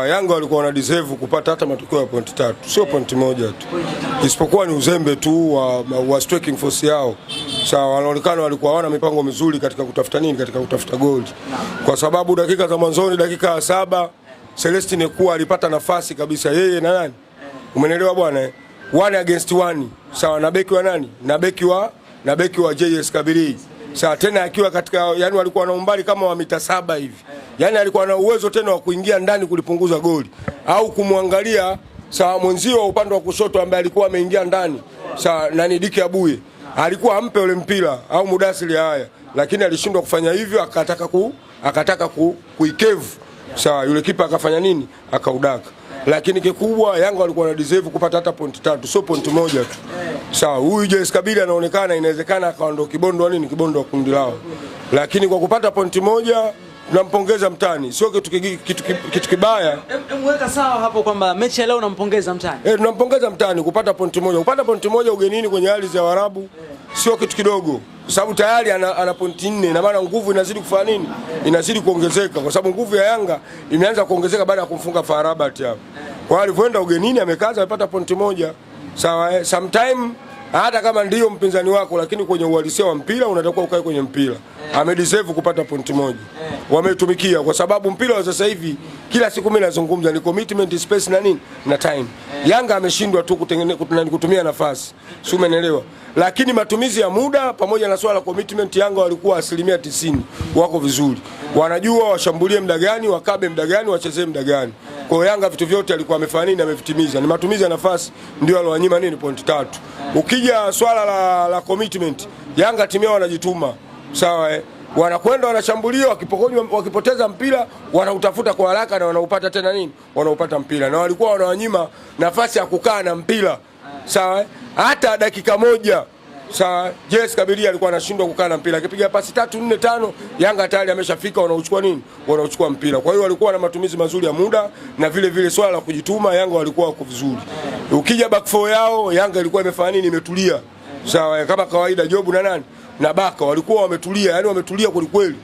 Yanga walikuwa wana deserve kupata hata matokeo ya pointi 3, sio pointi moja tu. Isipokuwa ni uzembe tu wa striking force yao. Sawa, wanaonekana walikuwa hawana mipango mizuri katika kutafuta nini, katika kutafuta goli. Kwa sababu dakika za mwanzoni, dakika ya 7, Celestine kuwa alipata nafasi kabisa yeye na nani? Umeelewa bwana? 1 against 1. Sawa, na beki wa nani? Na beki wa JS Kabylie. Sawa, tena akiwa katika, yani walikuwa na umbali kama wa mita 7 hivi. Yani alikuwa na uwezo tena wa kuingia ndani kulipunguza goli au kumwangalia sawa mwenzio wa upande wa kushoto ambaye alikuwa ameingia ndani. Sawa, nani Diki Abuye. Alikuwa ampe ule mpira au Mudasiri haya, lakini alishindwa kufanya hivyo, akataka kuikevu. Sawa, yule kipa akafanya nini? Akaudaka. Lakini kikubwa Yanga walikuwa na deserve kupata hata pointi 3, sio pointi moja tu. Sawa, huyu JS Kabylie anaonekana inawezekana akawa ndo kibondo kibondo wa kundi lao. Lakini kwa kupata pointi moja tunampongeza mtani. Sio kitu kibaya. Mweka sawa hapo kwamba mechi ya leo unampongeza mtani. Tunampongeza mtani kupata pointi moja. Kupata pointi moja ugenini kwenye ardhi ya Waarabu sio kitu kidogo. Kwa sababu tayari ana pointi 4 na maana nguvu inazidi kufanya nini? Inazidi kuongezeka kwa sababu nguvu ya Yanga imeanza kuongezeka baada ya kumfunga FAR Rabat hapo. Kwa hiyo alivyoenda ugenini amekaza, amepata pointi moja. Sawa, sometime hata kama ndio mpinzani wako, lakini kwenye uhalisia wa mpira unatakiwa ukae kwenye mpira. Amedeserve kupata pointi moja. Wametumikia kwa sababu mpira wa sasa hivi kila siku mimi nazungumza ni commitment, space na nini na time. Yanga ameshindwa tu kutumia nafasi. Si umeelewa? Lakini matumizi ya muda pamoja na swala commitment, Yanga walikuwa 90% wako vizuri. Wanajua washambulie muda gani, wakabe muda gani, wachezee muda gani. Kwa hiyo Yanga vitu vyote alikuwa amefanya nini, amevitimiza. Ni matumizi ya nafasi ndio alowanyima nini pointi 3. Ukija swala la commitment, Yanga timu yao wanajituma. Sawa, wanakwenda wanashambulia, wakipoteza mpira wanautafuta kwa haraka na wanaupata tena nini? Wanaupata mpira. Na walikuwa wanawanyima nafasi ya kukaa na mpira. Sawa, hata dakika moja. Sawa, JS Kabylie alikuwa anashindwa kukaa na mpira. Akipiga pasi 3 4 5, Yanga tayari ameshafika, wanauchukua nini? Wanauchukua mpira. Kwa hiyo walikuwa na matumizi mazuri ya muda na vile swala la kujituma Yanga walikuwa wako vizuri. Ukija back four yao Yanga ilikuwa imefanya nini? Imetulia. Sawa, kama kawaida Jobu na nani? Na Baka walikuwa wametulia, yani wametulia kweli kweli.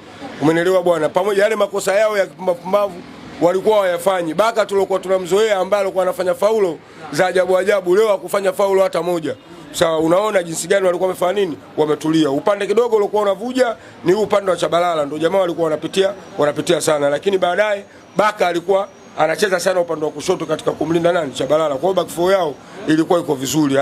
Umeelewa bwana? Pamoja yale makosa yao ya kipumbavu walikuwa wayafanyi. Baka tulikuwa tunamzoea ambaye alikuwa anafanya faulo za ajabu, leo hakufanya faulo hata moja. Sawa, unaona jinsi gani walikuwa wamefanya nini? Wametulia. Upande kidogo ulikuwa unavuja ni upande wa Chabalala, ndio jamaa walikuwa wanapitia sana, lakini baadaye Baka alikuwa anacheza sana upande wa kushoto katika kumlinda nani? Chabalala. Kwa hiyo back four yao ilikuwa iko vizuri.